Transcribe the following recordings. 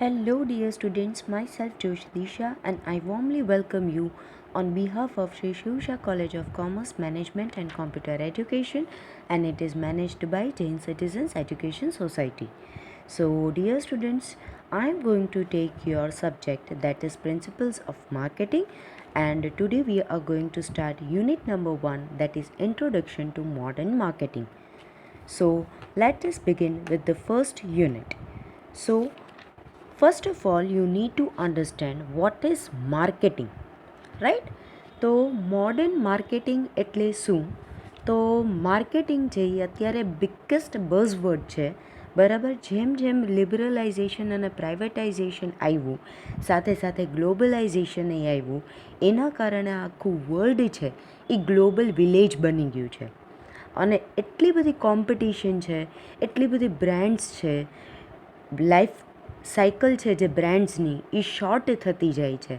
Hello, dear students. Myself Josh Disha, and I warmly welcome you on behalf of Sri Shivsha College of Commerce, Management and Computer Education, and it is managed by Jain Citizens Education Society. So, dear students, I am going to take your subject, that is Principles of Marketing, and today we are going to start unit number 1, that is Introduction to Modern Marketing. So, let us begin with the first unit. So, first of all, you need to understand what is marketing, right? તો modern marketing એટલે શું? તો marketing છે એ અત્યારે biggest buzzword છે, બરાબર. જેમ જેમ લિબરલાઇઝેશન અને પ્રાઇવેટાઇઝેશન આવ્યું, સાથે સાથે ગ્લોબલાઇઝેશન એ આવ્યું, એના કારણે આખું વર્લ્ડ છે એ ગ્લોબલ વિલેજ બની ગયું છે. અને એટલી બધી કોમ્પિટિશન છે, એટલી બધી બ્રાન્ડ્સ છે, લાઈફ સાયકલ છે જે બ્રાન્ડ્સની એ શોર્ટ થતી જાય છે.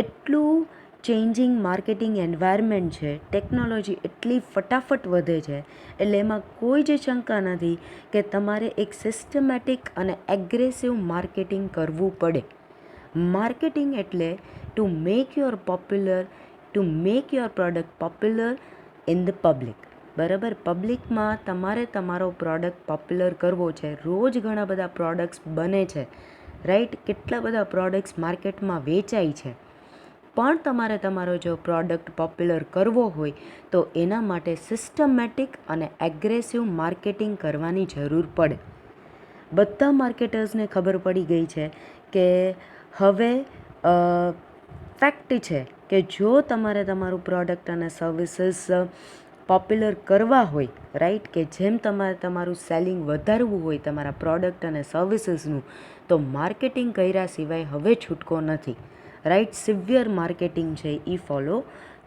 એટલું ચેન્જિંગ માર્કેટિંગ એન્વાયરમેન્ટ છે, ટેકનોલોજી એટલી ફટાફટ વધે છે, એટલે એમાં કોઈ જ શંકા નથી કે તમારે એક સિસ્ટમેટિક અને એગ્રેસિવ માર્કેટિંગ કરવું પડે. માર્કેટિંગ એટલે to make your product popular in the public, બરાબર. પબ્લિકમાં તમારે તમારો પ્રોડક્ટ પોપ્યુલર કરવો છે. રોજ ઘણા બધા પ્રોડક્ટ્સ બને છે, રાઈટ. કેટલા બધા પ્રોડક્ટ્સ માર્કેટમાં વેચાય છે, પણ તમારે તમારો જો પ્રોડક્ટ પોપ્યુલર કરવો હોય તો એના માટે સિસ્ટમેટિક અને એગ્રેસિવ માર્કેટિંગ કરવાની જરૂર પડે. બધા માર્કેટર્સને ખબર પડી ગઈ છે કે હવે ફેક્ટ છે કે જો તમારે તમારું પ્રોડક્ટ અને સર્વિસીસ પોપ્યુલર કરવા હોય, રાઈટ, કે જેમ તમારે તમારું સેલિંગ વધારવું હોય તમારા પ્રોડક્ટ અને સર્વિસીસનું, તો માર્કેટિંગ કર્યા સિવાય હવે છૂટકો નથી, રાઈટ. સિવિયર માર્કેટિંગ છે એ ફોલો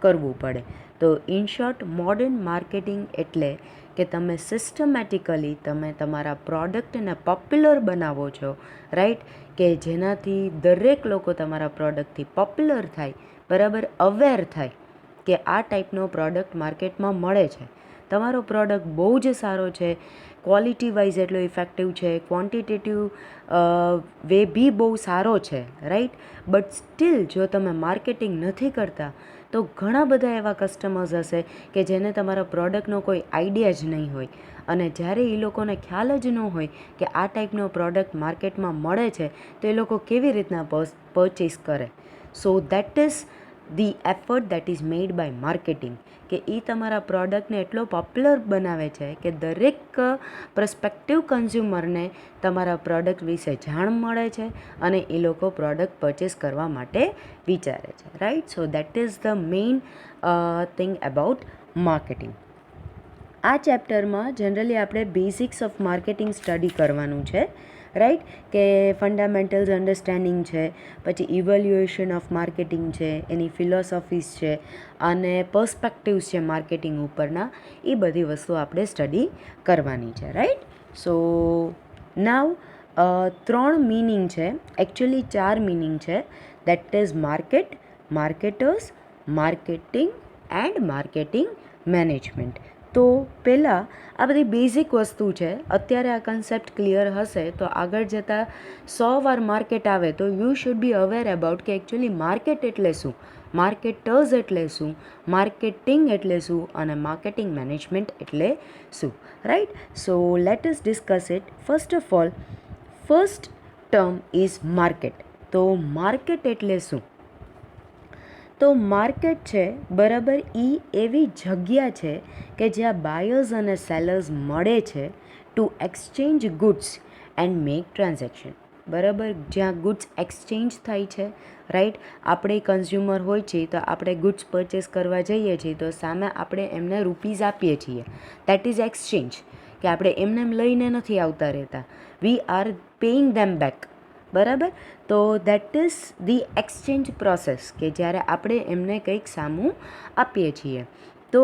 કરવું પડે. તો ઇન શોર્ટ, મોડર્ન માર્કેટિંગ એટલે કે તમે સિસ્ટમેટિકલી તમે તમારા પ્રોડક્ટને પોપ્યુલર બનાવો છો, રાઈટ, કે જેનાથી દરેક લોકો તમારા પ્રોડક્ટથી પોપ્યુલર થાય, બરાબર, અવેર થાય કે આ ટાઈપનો પ્રોડક્ટ માર્કેટમાં મળે છે. તમારો પ્રોડક્ટ બહુ જ સારો છે, ક્વોલિટી વાઇઝ એટલો ઇફેક્ટિવ છે, ક્વોન્ટિટેટિવ વે બી બહુ સારો છે, રાઈટ. બટ સ્ટીલ જો તમે માર્કેટિંગ નથી કરતા તો ઘણા બધા એવા કસ્ટમર્સ હશે કે જેને તમારા પ્રોડક્ટનો કોઈ આઈડિયા જ નહીં હોય, અને જ્યારે એ લોકોને ખ્યાલ જ ન હોય કે આ ટાઈપનો પ્રોડક્ટ માર્કેટમાં મળે છે તો એ લોકો કેવી રીતના પરચેસ કરે. So that is the effort that is made by marketing, કે એ તમારા પ્રોડક્ટને એટલો પોપ્યુલર બનાવે છે કે દરેક પ્રસ્પેક્ટિવ કન્ઝ્યુમરને તમારા પ્રોડક્ટ વિશે જાણ મળે છે અને એ લોકો પ્રોડક્ટ પરચેસ કરવા માટે વિચારે છે, right. So that is the main thing about marketing. આ ચેપ્ટરમાં જનરલી આપણે બેઝિક્સ ઓફ માર્કેટિંગ સ્ટડી કરવાનું છે, રાઈટ, કે ફંડામેન્ટલ્સ અન્ડરસ્ટેન્ડિંગ છે, પછી ઇવેલ્યુએશન ઓફ માર્કેટિંગ છે, એની ફિલોસોફીસ છે, અને પર્સપેક્ટિવ્સ છે માર્કેટિંગ ઉપરના, એ બધી વસ્તુ આપણે સ્ટડી કરવાની છે, રાઈટ. સો નાવ 3 મિનિંગ છે, એકચ્યુઅલી 4 મિનિંગ છે, that is market, marketers, marketing and marketing management. તો પહેલાં આ બધી બેઝિક વસ્તુ છે. અત્યારે આ કન્સેપ્ટ ક્લિયર હશે તો આગળ જતાં 100 વાર માર્કેટ આવે તો you should be aware about કે એકચ્યુઅલી માર્કેટ એટલે શું, માર્કેટર્સ એટલે શું, માર્કેટિંગ એટલે શું, અને માર્કેટિંગ મેનેજમેન્ટ એટલે શું, right. So let us discuss it. First of all, first term is market. તો માર્કેટ એટલે શું? તો માર્કેટ છે, બરાબર, એ એવી જગ્યા છે કે જ્યાં બાયર્સ અને સેલર્સ મળે છે to exchange goods and make transaction, બરાબર. જ્યાં ગુડ્સ એક્સચેન્જ થાય છે, રાઈટ. આપણે કન્ઝ્યુમર હોય છે તો આપણે ગુડ્સ પરચેસ કરવા જઈએ છીએ તો સામે આપણે એમને રૂપીઝ આપીએ છીએ, દેટ ઇઝ એક્સચેન્જ, કે આપણે એમને એમ લઈને નથી આવતા રહેતા, we are paying them back, બરાબર. તો that is the exchange process, કે જ્યારે આપણે એમને કંઈક સામું આપીએ છીએ. તો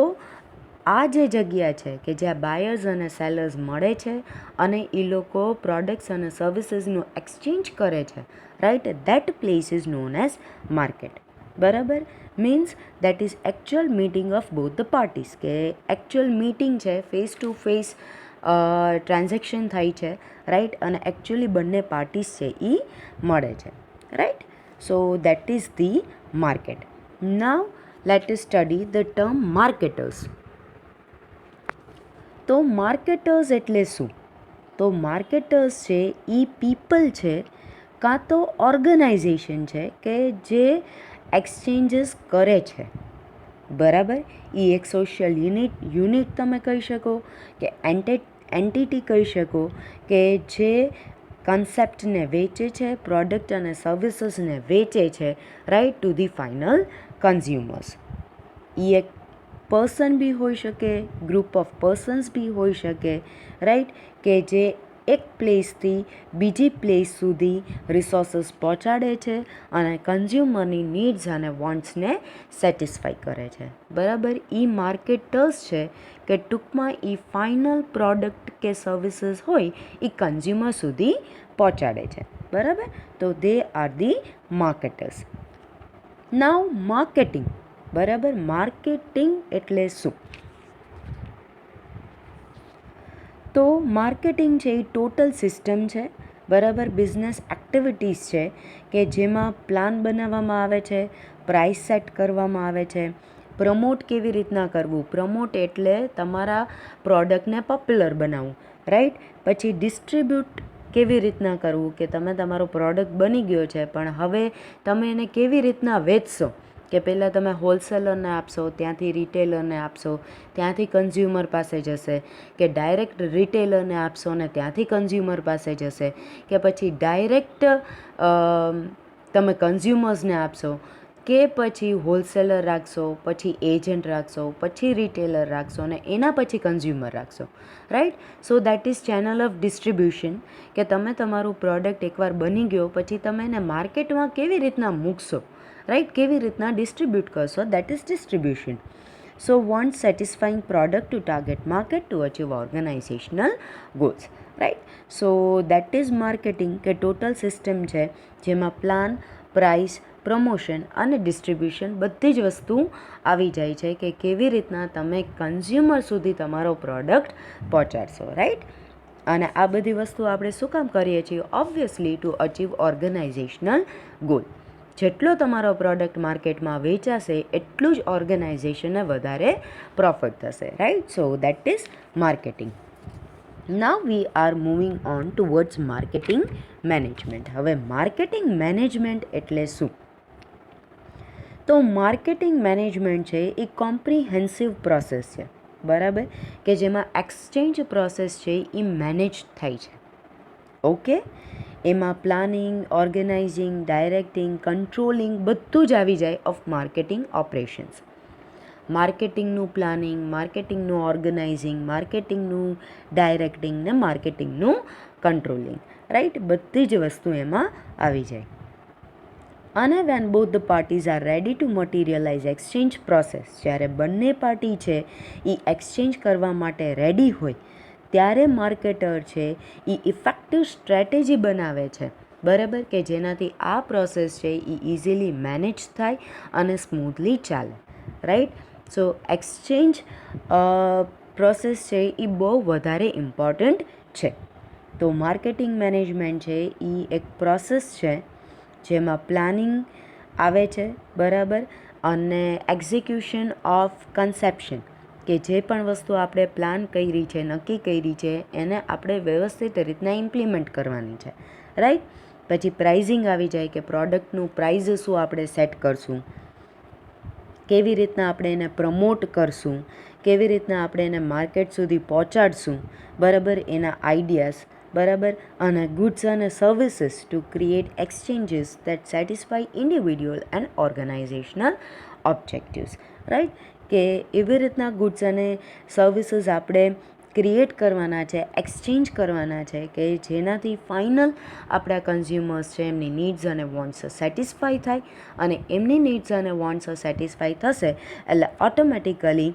આ જે જગ્યા છે કે જ્યાં બાયર્સ અને સેલર્સ મળે છે અને એ લોકો પ્રોડક્ટ્સ અને સર્વિસીસનું એક્સચેન્જ કરે છે, right, that place is known as market, બરાબર. Means that is actual meeting of both the parties, કે એકચ્યુઅલ મીટિંગ છે, ફેસ ટુ ફેસ ટ્રાન્ઝેક્શન થાય છે, રાઈટ, અને એકચ્યુઅલી બંને પાર્ટીસ છે એ મળે છે, right. So that is the market. Now let us study the term marketers. તો માર્કેટર્સ એટલે શું? તો માર્કેટર્સ છે એ પીપલ છે કાં તો ઓર્ગનાઇઝેશન છે કે જે એક્સચેન્જીસ કરે છે, બરાબર. એ એક સોશિયલ યુનિટ તમે કહી શકો કે એન્ટિટી કહી શકો કે જે કન્સેપ્ટને વેચે છે, પ્રોડક્ટ અને સર્વિસીસને વેચે છે, right, to the final consumers. એ એક પર્સન બી હોઈ શકે, ગ્રુપ ઓફ પર્સન્સ બી હોઈ શકે, રાઈટ, કે જે એક પ્લેસથી બીજી પ્લેસ સુધી રિસોર્સિસ પહોંચાડે છે અને કન્ઝ્યુમરની નીડ્સ અને વોન્ટ્સને સેટિસ્ફાઈ કરે છે, બરાબર. એ માર્કેટર્સ છે કે ટૂંકમાં એ ફાઇનલ પ્રોડક્ટ કે સર્વિસીસ હોય એ કન્ઝ્યુમર સુધી પહોંચાડે છે, બરાબર. તો they are the marketers. Now marketing, બરાબર. માર્કેટિંગ એટલે શું? તો માર્કેટિંગ છે એ ટોટલ સિસ્ટમ છે, બરાબર. બિઝનેસ એક્ટિવિટીઝ છે કે જેમાં પ્લાન બનાવવામાં આવે છે, પ્રાઇસ સેટ કરવામાં આવે છે, પ્રમોટ કેવી રીતના કરવું, પ્રમોટ એટલે તમારા પ્રોડક્ટને પોપ્યુલર બનાવવું, રાઈટ. પછી ડિસ્ટ્રીબ્યુટ કેવી રીતના કરવું કે તમે તમારો પ્રોડક્ટ બની ગયો છે પણ હવે તમે એને કેવી રીતના વેચશો, કે પહેલાં તમે હોલસેલરને આપશો, ત્યાંથી રિટેલરને આપશો, ત્યાંથી કન્ઝ્યુમર પાસે જશે, કે ડાયરેક્ટ રિટેલરને આપશો ને ત્યાંથી કન્ઝ્યુમર પાસે જશે, કે પછી ડાયરેક્ટ તમે કન્ઝ્યુમર્સને આપશો, કે પછી હોલસેલર રાખશો, પછી એજન્ટ રાખશો, પછી રિટેલર રાખશો ને એના પછી કન્ઝ્યુમર રાખશો, right. So that is channel of distribution, કે તમે તમારું પ્રોડક્ટ એકવાર બની ગયો પછી તમે એને માર્કેટમાં કેવી રીતના મૂકશો, રાઈટ, કેવી રીતના ડિસ્ટ્રીબ્યુટ કરશો, that is distribution. So want satisfying product to target market to achieve organizational goals, right. So that is marketing, કે ટોટલ સિસ્ટમ છે જેમાં પ્લાન, પ્રાઇસ, પ્રમોશન અને ડિસ્ટ્રીબ્યુશન બધી જ વસ્તુ આવી જાય છે કે કેવી રીતના તમે કન્ઝ્યુમર સુધી તમારો પ્રોડક્ટ પહોંચાડશો, રાઈટ. અને આ બધી વસ્તુ આપણે શું કામ કરીએ છીએ? Obviously two achieve organisational goal. જેટલો તમારો પ્રોડક્ટ માર્કેટમાં વેચાશે એટલું જ ઓર્ગેનાઇઝેશનને વધારે પ્રોફિટ થશે, right. So that is marketing. Now we are moving on towards marketing management. હવે માર્કેટિંગ મેનેજમેન્ટ એટલે શું? તો માર્કેટિંગ મેનેજમેન્ટ છે એ કોમ્પ્રિહેન્સિવ પ્રોસેસ છે, બરાબર, કે જેમાં એક્સચેન્જ પ્રોસેસ છે એ મેનેજ થાય છે, ઓકે. એમાં પ્લાનિંગ, ઓર્ગેનાઇઝિંગ, ડાયરેક્ટિંગ, કંટ્રોલિંગ બધું જ આવી જાય ઓફ માર્કેટિંગ ઓપરેશન્સ. માર્કેટિંગનું પ્લાનિંગ, માર્કેટિંગનું ઓર્ગેનાઇઝિંગ, માર્કેટિંગનું ડાયરેક્ટિંગ ને માર્કેટિંગનું કંટ્રોલિંગ, રાઈટ, બધી જ વસ્તુ એમાં આવી જાય. અને when both the parties are ready to materialize exchange process, જ્યારે બંને પાર્ટી છે એ એક્સચેન્જ કરવા માટે રેડી હોય ત્યારે માર્કેટર છે એ ઇફેક્ટિવ સ્ટ્રેટેજી બનાવે છે, બરાબર, કે જેનાથી આ પ્રોસેસ છે એ ઇઝીલી મેનેજ થાય અને સ્મૂથલી ચાલે, રાઈટ. સો એક્સચેન્જ પ્રોસેસ છે એ બહુ વધારે ઇમ્પોર્ટન્ટ છે. તો માર્કેટિંગ મેનેજમેન્ટ છે એ એક પ્રોસેસ છે જેમાં પ્લાનિંગ આવે છે, બરાબર, અને એક્ઝિક્યુશન ઓફ કન્સેપ્શન, કે જે પણ વસ્તુ આપણે પ્લાન કરી છે, નક્કી કરી છે, એને આપણે વ્યવસ્થિત રીતના ઇમ્પ્લિમેન્ટ કરવાની છે, રાઈટ. પછી પ્રાઇઝિંગ આવી જાય કે પ્રોડક્ટનું પ્રાઇઝ શું આપણે સેટ કરશું, કેવી રીતના આપણે એને પ્રમોટ કરશું, કેવી રીતના આપણે એને માર્કેટ સુધી પહોંચાડશું, બરાબર, એના આઈડિયાઝ, બરાબર, અને ગુડ્સ અને services to create exchanges that satisfy individual and organisational objectives, right, કે એવી રીતના ગુડ્સ અને સર્વિસીસ આપણે ક્રિએટ કરવાના છે, એક્સચેન્જ કરવાના છે કે જેનાથી ફાઇનલ આપણા કન્ઝ્યુમર્સ છે એમની નીડ્સ અને વોન્ટ્સ સેટિસ્ફાઈ થાય, અને એમની નીડ્સ અને વોન્ટ્સ સેટિસ્ફાઈ થશે એટલે ઓટોમેટિકલી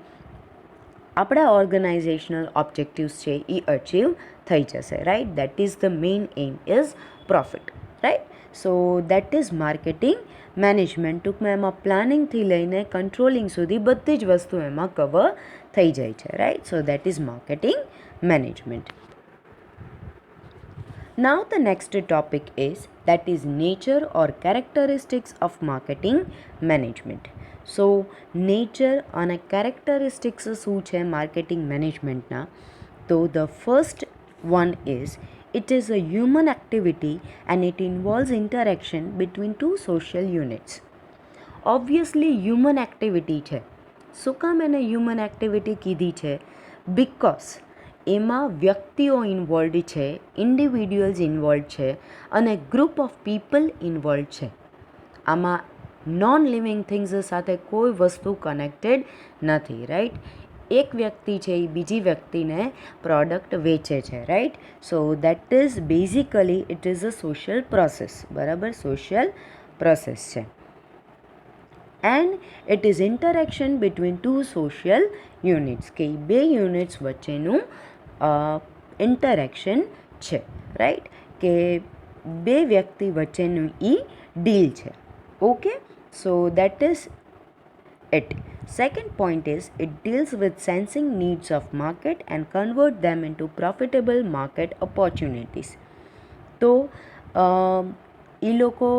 આપણા ઓર્ગેનાઇઝેશનલ ઓબ્જેક્ટિવ્સ છે એ અચીવ થઈ જશે, right. That is the main aim is profit, right. So that is marketing management. ટૂંકમાં એમાં પ્લાનિંગથી લઈને કંટ્રોલિંગ સુધી બધી જ વસ્તુ એમાં કવર થઈ જાય છે, right. So that is marketing management. Now the next topic is that is nature or characteristics of marketing management. So nature અને characteristics શું છે marketing managementના? તો the first one is it is a human activity and it involves interaction between two social units. Obviously human activity છે. શું કામ એને human activity કીધી છે? Because એમાં વ્યક્તિઓ ઇન્વોલ્વ છે, ઇન્ડિવિડ્યુઅલ્સ ઇન્વોલ્વ છે અને ગ્રુપ ઓફ પીપલ ઇન્વોલ્વ છે. આમાં નોન લિવિંગ થિંગ્સ સાથે કોઈ વસ્તુ કનેક્ટેડ નથી, રાઈટ? એક વ્યક્તિ છે એ બીજી વ્યક્તિને પ્રોડક્ટ વેચે છે, right? So that is basically it is a social process, બરાબર? સોશિયલ પ્રોસેસ છે. And it is interaction between two social units, કે બે યુનિટ્સ વચ્ચેનું ઇન્ટરેક્શન છે, રાઈટ? કે બે વ્યક્તિ વચ્ચેનું એ ડીલ છે. Okay, so that is it. Second point is it deals with sensing needs of market and convert them into profitable market opportunities. તો એ લોકો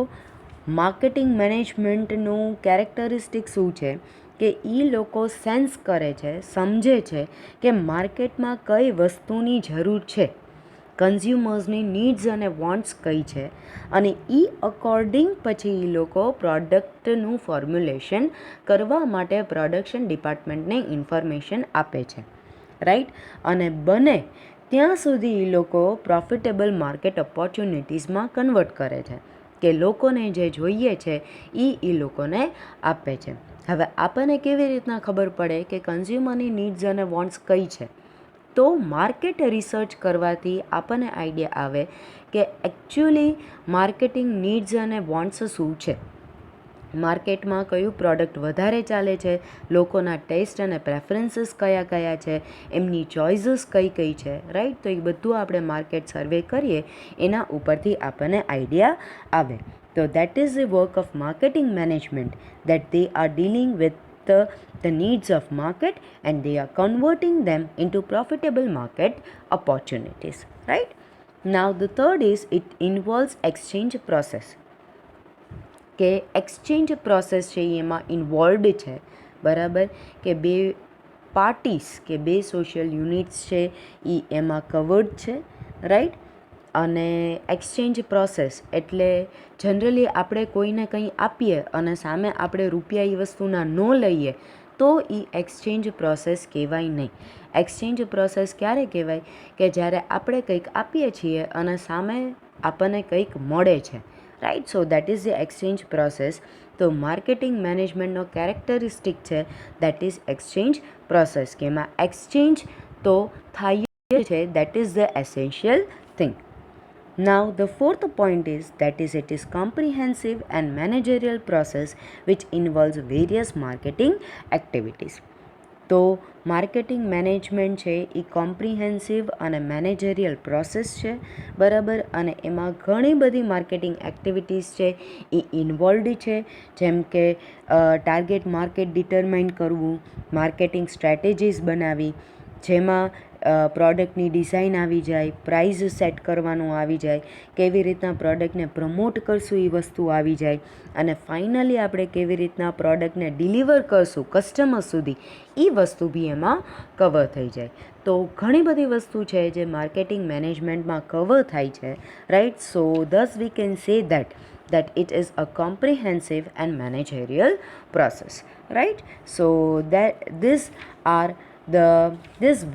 માર્કેટિંગ મેનેજમેન્ટનું કેરેક્ટરિસ્ટિક શું છે કે એ લોકો સેન્સ કરે છે, સમજે છે કે માર્કેટમાં કઈ વસ્તુની જરૂર છે, કન્ઝ્યુમર્સની નીડ્સ અને વોન્ટ્સ કઈ છે, અને એ અકોર્ડિંગ પછી એ લોકો પ્રોડક્ટનું ફોર્મ્યુલેશન કરવા માટે પ્રોડક્શન ડિપાર્ટમેન્ટને ઇન્ફોર્મેશન આપે છે, રાઈટ? અને બને ત્યાં સુધી એ લોકો પ્રોફિટેબલ માર્કેટ ઓપોર્ચ્યુનિટીઝમાં કન્વર્ટ કરે છે, કે લોકોને જે જોઈએ છે એ લોકોને આપે છે. હવે આપણને કેવી રીતના ખબર પડે કે કન્ઝ્યુમરની નીડ્સ અને વોન્ટ્સ કઈ છે? તો માર્કેટ રિસર્ચ કરવાથી આપણને આઈડિયા આવે કે એકચ્યુઅલી માર્કેટિંગ નીડ્સ અને વોન્ટ્સ શું છે, માર્કેટમાં કયું પ્રોડક્ટ વધારે ચાલે છે, લોકોના ટેસ્ટ અને પ્રેફરન્સીસ કયા કયા છે, એમની ચોઇસીસ કઈ કઈ છે, રાઈટ? તો એ બધું આપણે માર્કેટ સર્વે કરીએ એના ઉપરથી આપણને આઈડિયા આવે. તો that is the work of marketing management, that they are dealing with the needs of market and they are converting them into profitable market opportunities, right? Now the third is it involves exchange process, કે exchange process છે એમાં involved છે, બરાબર? કે બે parties કે બે social units છે એ એમાં કવર્ડ છે, રાઈટ? અને એક્સચેન્જ પ્રોસેસ એટલે જનરલી આપણે કોઈને કંઈ આપીએ અને સામે આપણે રૂપિયા એ વસ્તુના ન લઈએ તો એ એક્સચેન્જ પ્રોસેસ કહેવાય નહીં. એક્સચેન્જ પ્રોસેસ ક્યારે કહેવાય? કે જ્યારે આપણે કંઈક આપીએ છીએ અને સામે આપણને કંઈક મળે છે, right? So that is the exchange process. તો માર્કેટિંગ મેનેજમેન્ટનો કેરેક્ટરિસ્ટિક છે દેટ ઇઝ એક્સચેન્જ પ્રોસેસ, કે એમાં એક્સચેન્જ તો થાય છે, that is the essential thing. Now the fourth point is that is it is comprehensive and managerial process which involves various marketing activities. તો marketing management છે એ comprehensive અને managerial process છે, બરાબર? અને એમાં ઘણી બધી માર્કેટિંગ એક્ટિવિટીઝ છે એ ઇન્વોલ્વડ છે, જેમ કે ટાર્ગેટ માર્કેટ ડિટરમાઇન કરવું, માર્કેટિંગ સ્ટ્રેટેજીસ બનાવી, જેમાં પ્રોડક્ટની ડિઝાઇન આવી જાય, પ્રાઇઝ સેટ કરવાનું આવી જાય, કેવી રીતના પ્રોડક્ટને પ્રમોટ કરશું એ વસ્તુ આવી જાય, અને ફાઇનલી આપણે કેવી રીતના પ્રોડક્ટને ડિલિવર કરશું કસ્ટમર સુધી એ વસ્તુ બી એમાં કવર થઈ જાય. તો ઘણી બધી વસ્તુ છે જે માર્કેટિંગ મેનેજમેન્ટમાં કવર થાય છે, right? So this we can say that it is a comprehensive and managerial process, right? So that these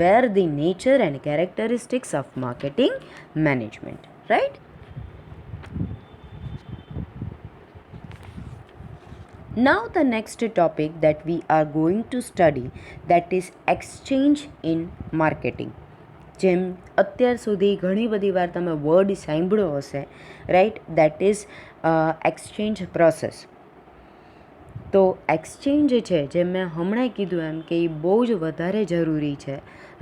were the nature and characteristics of marketing management, right? Now the next topic that we are going to study, that is exchange in marketing. જેમ અત્યાર સુધી ઘણી બધી વાર તમે word સાંભળ્યો હશે, right? That is exchange process. તો એક્સચેન્જ છે જે મેં હમણાં કીધું એમ કે એ બહુ જ વધારે જરૂરી છે,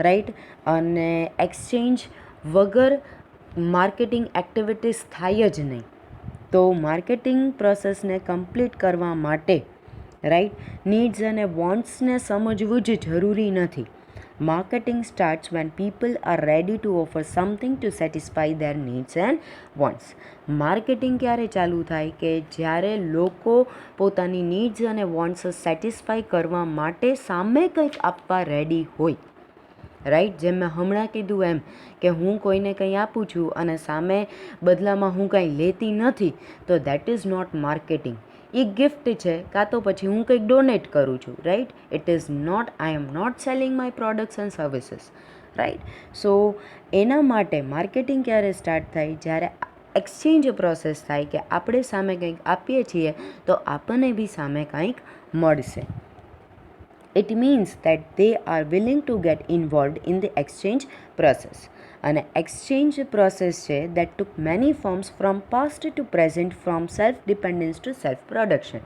રાઈટ? અને એક્સચેન્જ વગર માર્કેટિંગ એક્ટિવિટીઝ થાય જ નહીં. તો માર્કેટિંગ પ્રોસેસને કમ્પ્લીટ કરવા માટે, રાઈટ, નીડ્સ અને વોન્ટ્સને સમજવું જ જરૂરી નથી. Marketing starts when people are ready to offer something to satisfy their needs and wants. Marketing ક્યારે ચાલુ થાય કે જ્યારે લોકો પોતાની નીડ્સ અને વોન્ટ્સ સેટિસ્ફાઈ કરવા માટે સામે કંઈક આપવા રેડી હોય. રાઈટ, જેમ મેં હમણાં કીધું એમ કે હું કોઈને કંઈ આપું છું અને સામે બદલામાં હું કંઈ લેતી નથી, તો દેટ ઇઝ નોટ માર્કેટિંગ. એ ગિફ્ટ છે, કાં તો પછી હું કંઈક ડોનેટ કરું છું. Right, it is not, I am not selling my products and services. Right, so એના માટે માર્કેટિંગ ક્યારે સ્ટાર્ટ થાય? જ્યારે એક્સચેન્જ પ્રોસેસ થાય કે આપણે સામે કંઈક આપીએ છીએ તો આપણને બી સામે કંઈક મળશે. It means that they are willing to get involved in the exchange process. અને exchange process છે that took many forms from past to present, from self-dependence to self-production.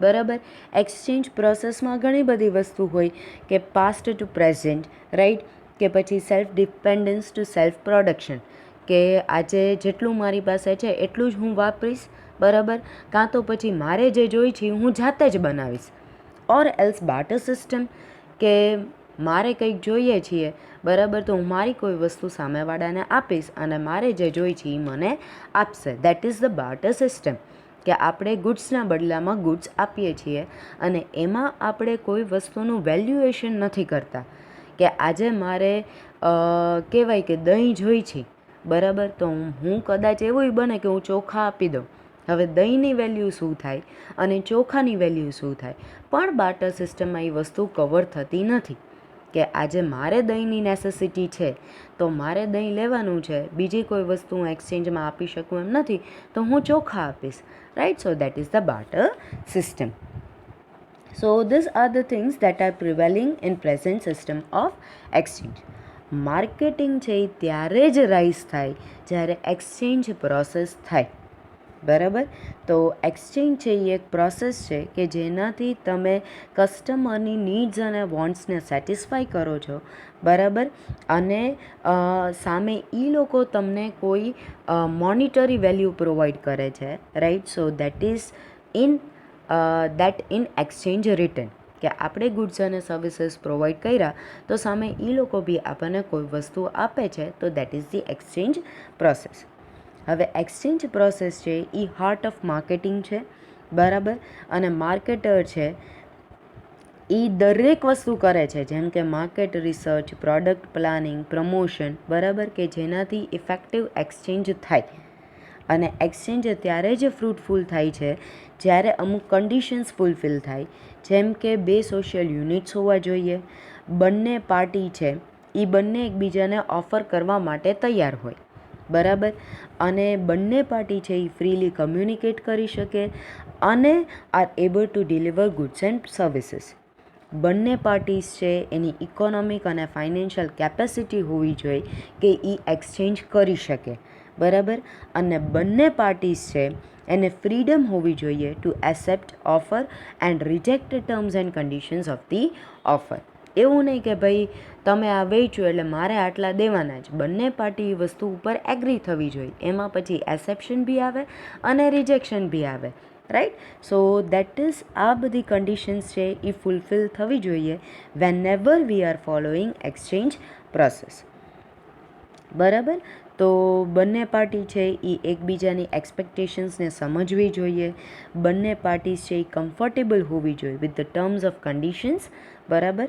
બરાબર, એક્સચેન્જ પ્રોસેસમાં ઘણી બધી વસ્તુ હોય કે પાસ્ટ ટુ પ્રેઝન્ટ, રાઈટ, કે પછી self dependence to self production, કે આજે જેટલું મારી પાસે છે એટલું જ હું વાપરીશ, બરાબર, કાં તો પછી મારે જે જોઈ છે હું જાતે જ બનાવીશ. ઓર એલ્સ બાર્ટર સિસ્ટમ, કે મારે કંઈક જોઈએ છીએ, બરાબર, તો હું મારી કોઈ વસ્તુ સામેવાળાને આપીશ અને મારે જે જોઈ છે એ મને આપશે. That is the barter system, કે આપણે ગુડ્સના બદલામાં ગુડ્સ આપીએ છીએ અને એમાં આપણે કોઈ વસ્તુનું વેલ્યુએશન નથી કરતા. કે આજે મારે કહેવાય કે દહીં જોઈ છે, બરાબર, તો હું કદાચ એવું બને કે હું ચોખા આપી દઉં. હવે દહીંની વેલ્યુ શું થાય અને ચોખાની વેલ્યુ શું થાય, પણ બાર્ટર સિસ્ટમમાં એ વસ્તુ કવર થતી નથી. કે આજે મારે દહીંની નેસેસિટી છે તો મારે દહીં લેવાનું છે, બીજી કોઈ વસ્તુ હું એક્સચેન્જમાં આપી શકું એમ નથી, તો હું ચોખા આપીશ. Right, so that is the barter system. So this are the things that R prevailing in present system of exchange. Marketing છે એ ત્યારે જ રાઇઝ થાય જ્યારે એક્સચેન્જ પ્રોસેસ થાય. બરાબર, તો એક્સચેન્જ છે એ એક પ્રોસેસ છે કે જેનાથી તમે કસ્ટમરની નીડ્સ અને વોન્ટ્સને સેટિસ્ફાઈ કરો છો, બરાબર, અને સામે એ લોકો તમને કોઈ મોનિટરી વેલ્યુ પ્રોવાઈડ કરે છે. Right, so that is in exchange return, કે આપણે ગુડ્સ અને સર્વિસીસ પ્રોવાઈડ કર્યા તો સામે એ લોકો બી આપણને કોઈ વસ્તુ આપે છે, તો that is the exchange process. હવે એક્સચેન્જ પ્રોસેસ છે એ હાર્ટ ઓફ માર્કેટિંગ છે, બરાબર, અને માર્કેટર છે એ દરેક વસ્તુ કરે છે, જેમ કે market research, product planning, promotion, બરાબર, કે જેનાથી ઇફેક્ટિવ એક્સચેન્જ થાય. અને એક્સચેન્જ ત્યારે જ ફ્રૂટફુલ થાય છે જ્યારે અમુક કન્ડિશન્સ ફૂલફિલ થાય, જેમ કે 2 સોશિયલ યુનિટ્સ હોવા જોઈએ, બંને પાર્ટી છે એ બંને એકબીજાને ઓફર કરવા માટે તૈયાર હોય, બરાબર, અને બંને પાર્ટી છે એ ફ્રીલી કમ્યુનિકેટ કરી શકે અને are able to deliver goods and services. બંને પાર્ટીઝ છે એની ઇકોનોમિક અને ફાઇનાન્શિયલ કેપેસિટી હોવી જોઈએ કે એ એક્સચેન્જ કરી શકે, બરાબર, અને બંને પાર્ટીઝ છે એને ફ્રીડમ હોવી જોઈએ two accept offer and reject terms and conditions of the offer. એવું નહીં કે ભાઈ તમે આ વેચ્યું એટલે મારે આટલા દેવાના જ. બંને પાર્ટી એ વસ્તુ ઉપર એગ્રી થવી જોઈએ, એમાં પછી એક્સેપ્શન બી આવે અને રિજેક્શન બી આવે. રાઈટ, સો દેટ ઇઝ આ બધી કન્ડિશન્સ છે એ ફૂલફિલ થવી જોઈએ whenever we are following exchange process. બરાબર, તો બંને પાર્ટી છે એ એકબીજાની એક્સપેક્ટેશન્સને સમજવી જોઈએ, બંને પાર્ટીઝ છે એ કમ્ફર્ટેબલ હોવી જોઈએ with the terms of conditions, બરાબર,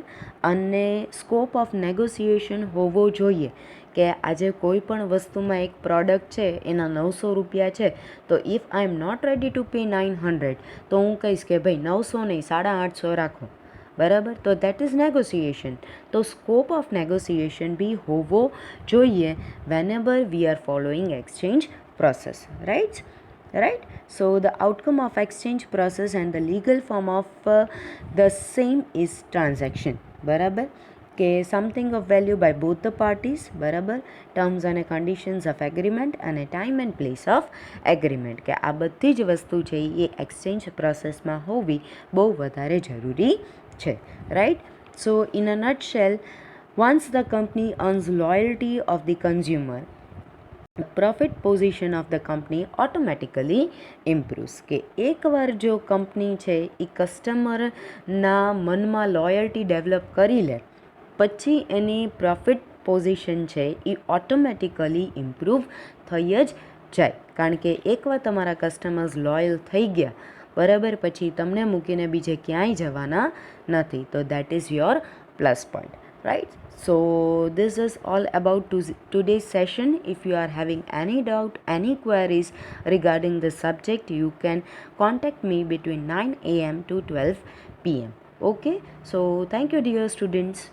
અને સ્કોપ ઓફ નેગોસિએશન હોવો જોઈએ. કે આજે કોઈ પણ વસ્તુમાં એક પ્રોડક્ટ છે એના 900 રૂપિયા છે, તો if I am not ready to pay 900, તો હું કહીશ કે ભાઈ 900 નહીં 850 રાખો, બરાબર, તો દેટ ઇઝ નેગોસિએશન. તો સ્કોપ ઓફ નેગોસિએશન બી હોવો જોઈએ whenever we are following exchange process. Right, so the outcome of exchange process and the legal form of the same is transaction, બરાબર, કે something of value by both the parties, બરાબર, terms અને conditions of agreement અને time and place of agreement, કે આ બધી જ વસ્તુ છે એ એક્સચેન્જ પ્રોસેસમાં હોવી બહુ વધારે જરૂરી છે. Right, so in a nutshell, once the company earns loyalty of the consumer, the profit position of the company automatically improves. કે એકવાર જો કંપની છે એ કસ્ટમરના મનમાં લોયલ્ટી ડેવલપ કરી લે, પછી એની પ્રોફિટ પોઝિશન છે એ ઓટોમેટિકલી ઇમ્પ્રૂવ થઈ જ જાય, કારણ કે એકવાર તમારા કસ્ટમર્સ લોયલ થઈ ગયા બરાબર, પછી તમને મૂકીને બીજે ક્યાંય જવાના નથી. તો that is your plus point, right? So this is all about today's session. If you are having any doubt, any queries regarding the subject, you can contact me between 9 a.m. to 12 p.m. Okay, so thank you dear students.